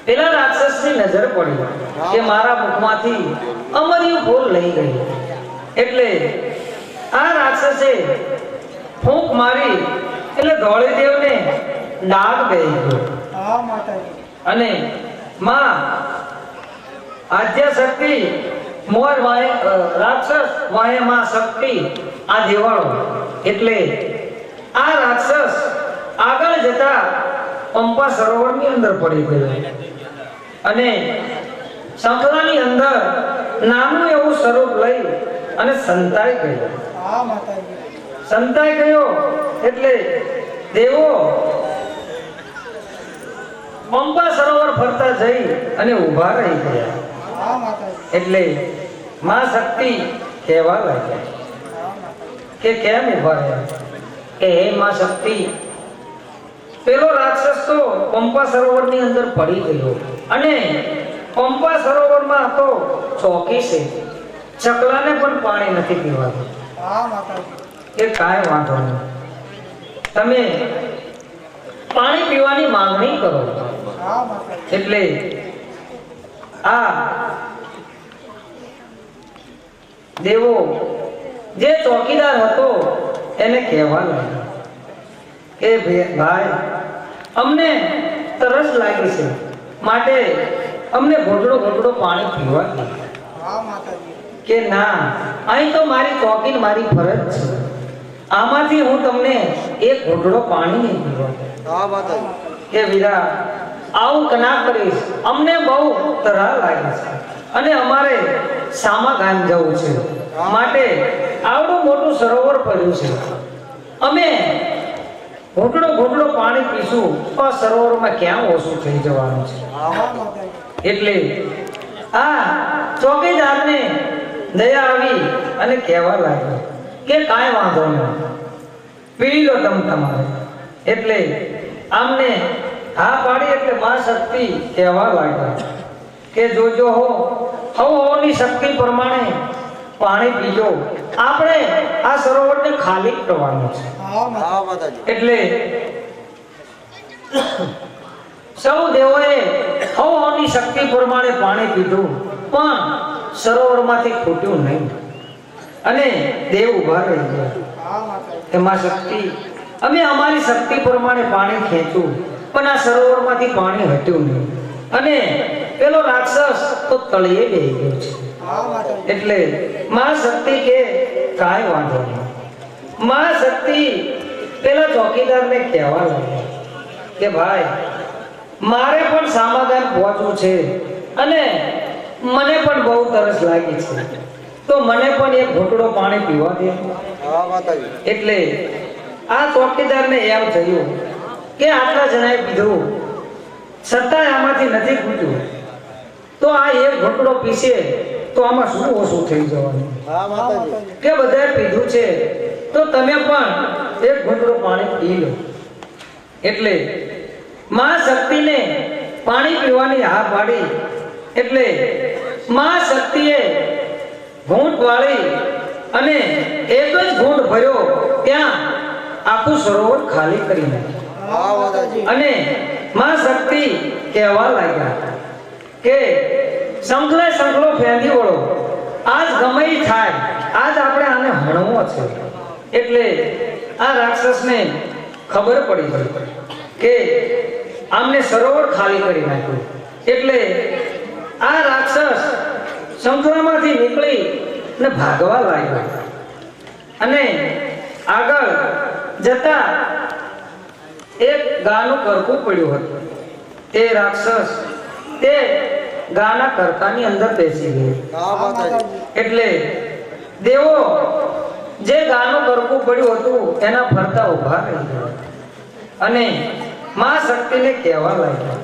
પેલા રાક્ષસની નજર પડી કે મારા મુખમાંથી અમર્યું ફૂલ લઈ ગઈ. એટલે આ રાક્ષસે ફૂંક મારી એટલે ધોળી દેવને ડાઘ બેહી ગયો હા માતાજી અને માં આદ્યા શક્તિ મોર વાહે રાક્ષસ વાહે માં શક્તિ આ દેવાળો. એટલે આ રાક્ષસ આગળ જતા પંપા સરોવરની અંદર પડી ગયો અને સંકળાની અંદર નાનું એવું સ્વરૂપ લઈ અને સંતાઈ ગયો. હા માતાજી સંતાઈ ગયો એટલે દેવો પંપા સરોવર ફરતા જઈ અને ઊભા રહી ગયા. હા માતાજી એટલે માં શક્તિ કહેવા લાગ્યા કે કેમ ઉભા રહ્યા? કે હે માં શક્તિ, પેલો રાક્ષસ તો પંપા સરોવરની અંદર પડી ગયો અને પંપા સરોવરમાં તો ચોકી છે, ચકલાને પણ પાણી નથી પીવાતું. હા માતાજી. કે કાંઈ વાંધો નહીં, તમે પાણી પીવાની માંગણી કરો. હા માતાજી. એટલે આ દેવો જે ચોકીદાર હતો એને કહેવા લાગ્યો કે ભાઈ, અમને તરસ લાગી છે, માટે અમને ઘૂંટડો પાણી પીવા દે. હા માતાજી. કે ના, અહીં તો મારી ચોકી મારી ફરજ છે, આમાંથી હું તમને એક ઘૂંટડો પાણી નહીં પીવા દઉં. હા માતાજી. કે વીરા, આવું કના કરીશ, અમને બહુ તરાહ લાગે છે અને અમારે સામા ગામ જવું છે, માટે આવડું મોટું સરોવર પડ્યું છે, અમે ઘૂંટડો પાણી પીશું તો આ સરોવરમાં ક્યાં ઓછું થઈ જવાનું છે. હા માતાજી. એટલે આ ચોકીદારને દયા આવી અને કહેવા લાગ્યો કે કાંઈ વાંધો નહીં, પી લો તમારે. એટલે આમને હા પાડી એટલે માં શક્તિ કહેવા લાગ્યા કે જોજો હોની શક્તિ પ્રમાણે પાણી પીજો, આપણે આ સરોવરને ખાલી કરવાનું છે. હા માતાજી. હા માતાજી. એટલે સૌ દેવોએ હોની શક્તિ પ્રમાણે પાણી પીધું, પણ સરોવરમાંથી ખૂટ્યું નહીં અને દેવ ઉભા રહી ગયા. હા માતાજી. એમાં શક્તિ, અમે અમારી શક્તિ પ્રમાણે પાણી ખેંચ્યું, પણ આ સરોવરમાંથી પાણી હટ્યું નહીં અને પેલો રાક્ષસ તો તળિયે બેહી ગયો છે. હા માતાજી. એટલે માં શક્તિ કે કાંઈ વાંધો નહીં. માં શક્તિ પેલા ચોકીદારને કહેવા લાગી કે ભાઈ, મારે પણ સામાધાન પહોંચવું છે અને મને પણ બહુ તરસ લાગી છે, તો મને પણ એક ઘૂંટડો પાણી પીવા દે. હા માતાજી. એટલે આ ચોકીદારને એમ થયું કે આટલા જણાએ પીધું છતાંય આમાંથી નથી ખૂટ્યું, તો આ એક ઘૂંટડો પીશે તો આમાં શું ઓછું થઈ જવાનું? હા માતાજી. કે બધાએ પીધું છે તો તમે પણ એક ઘૂંટડો પાણી પી લો. એટલે માં શક્તિને પાણી પીવાની હા પાડી. એટલે માં શક્તિએ ઘૂંટ વાળી અને એક જ ઘૂંટ ભર્યો, ત્યાં આખું સરોવર ખાલી કરી નાખ્યું. હા માતાજી. અને માં શક્તિ કહેવા લાગ્યા કે સંકલો ફેંદી વળો, આજ ગમે ઈ થાય, આજ આપણે આને હણવો છે. એટલે આ રાક્ષસને ખબર પડી ગઈ કે આમને સરોવર ખાલી કરી નાખ્યું. એટલે આ રાક્ષસ સંકળામાંથી નીકળી ને ભાગવા લાગ્યો અને આગળ જતા એક ગાનું કરકું પડ્યું હતું. તે રાક્ષસ તે ગાના કરકાની અંદર બેસી ગયો. હા માતાજી. એટલે દેવો જે ગાનું કરકું પડ્યું હતું એના ફરતા ઉભા રહી ગયા અને માં શક્તિને કહેવા લાગ્યા,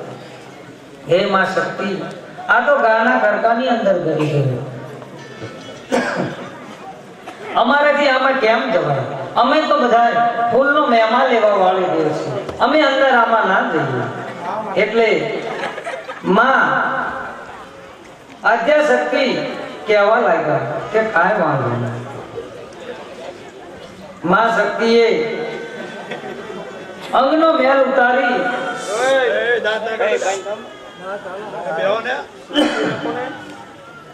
હે માં શક્તિ, આ તો ગાના કરકાની અંદર ગરી ગયો, અમારાથી આમાં કેમ જવાય? અમે તો બધા ફૂલનો મહેમાન લેવા વાળી દેવ છે, અમે અંદર આમાં ના જઈએ. એટલે માં આદ્યા શક્તિ કહેવા લાગ્યા કે કાંઈ વાંધો નહીં. માં શક્તિએ અંગનો મેલ ઉતારી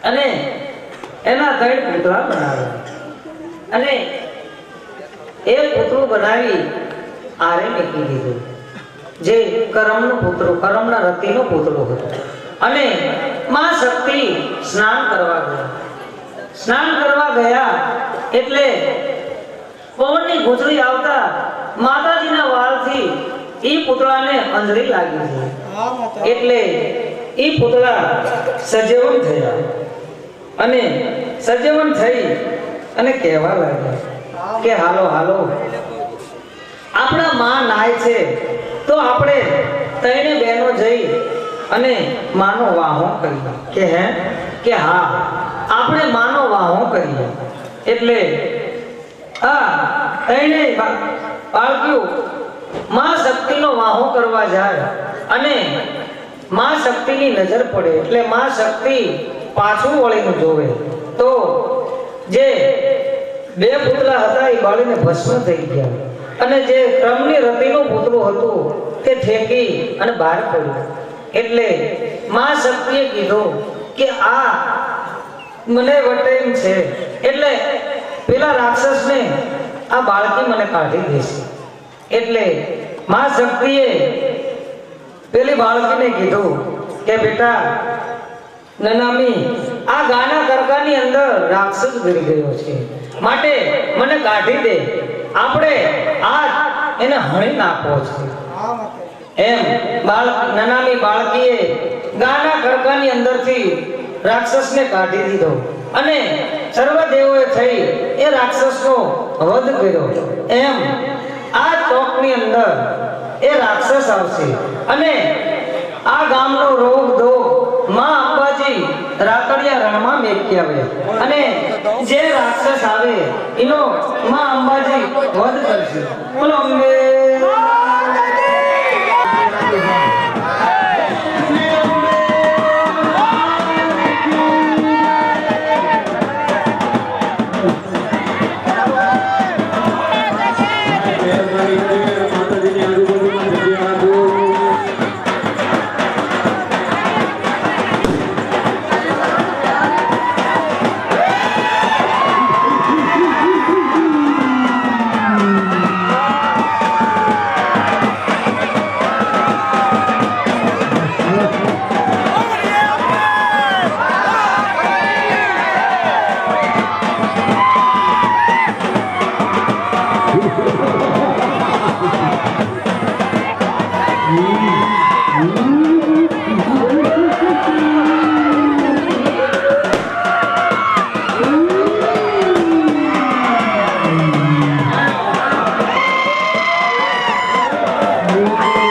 અને એના 3 પૂતળા બનાવ્યા અને એક પૂતળું બનાવી આરે મૂકી દીધું, જે કરમના રતિનો પૂતળો હતો. અને માં શક્તિ સ્નાન કરવા ગયા એટલે પવનની ગૂંચળી આવતા માતાજીના વાળથી ઈ પૂતળાને અંજળી લાગી ગઈ. હા માતાજી. એટલે ઈ પૂતળા સજીવન થયા અને સજીવન થઈ અને કહેવા લાગ્યા કે હાલો આપણા માં નાય છે તો આપણે 3 બહેનો જઈ અને માનો વાહો કરીએ. કે હા, આપણે માનો વાહો કરીએ. એટલે આ એને બાળકીઓ માં શક્તિનો વાહો કરવા જાય અને માં શક્તિની નજર પડે એટલે માં શક્તિ પાછું વળીને જોવે તો જે બે પુતળા હતા એ બાળીને ભસ્મ થઈ ગયા અને જે ક્રમની રતિનું પુતળું હતું તે ઠેકી અને બહાર પડ્યું એટલે માં શક્તિએ કીધું કે આ મને વટે એમ છે એટલે પેલા રાક્ષસને આ બાળકી મને કાઢી દેશે એટલે માં શક્તિએ પેલી બાળકીને કીધું કે બેટા નનામી આ ગાના કરકાની અંદર રાક્ષસ ગરી ગયો છે માટે મને કાઢી દે આપણે આ એને હણી નાખવો છે હા માતાજી એમ નનામી બાળકીએ ગાના કરકાની અંદરથી રાક્ષસને કાઢી દીધો અને સર્વ દેવોએ થઈ એ રાક્ષસનો વધ કર્યો એમ આ ચોકની અંદર એ રાક્ષસ આવશે અને આ ગામનો રોગ દોગ માં અંબાજી રાકડિયા રણમાં મેકી આવે અને જે રાક્ષસ આવે એનો માં અંબાજી વધ કરશે બોલો અંબે Thank you.